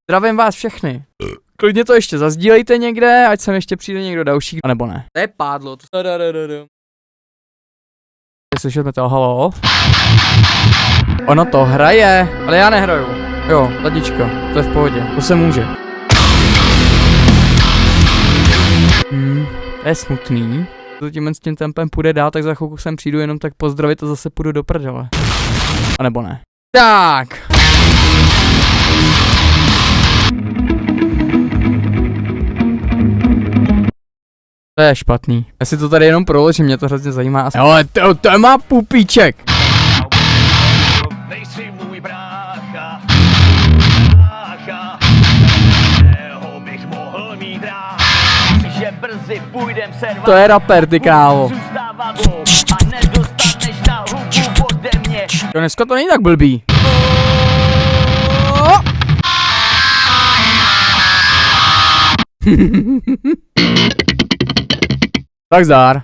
Zdravím vás všechny. Klidně to ještě zazdílejte někde, ať sem ještě přijde někdo další, anebo ne. To je pádlo. Slyšíme to, halo? Ono to hraje, ale já nehraju. Jo, ladnička, to je v pohodě, to se může. To je smutný. Zatím s tím tempem půjde dál, tak za chvilku sem přijdu jenom tak pozdravit a zase půjdu do prdele. A nebo ne. Tak. To je špatný. Já si to tady jenom proložím, mě to hrozně zajímá. Ale to má pupíček. Nejsi můj brácha, bych mohl mít rád, že brzy půjdem servát. To je rapper, ty kávo. A nedostaneš na hubu ode mě. To dneska to není tak blbý. Tak zdar.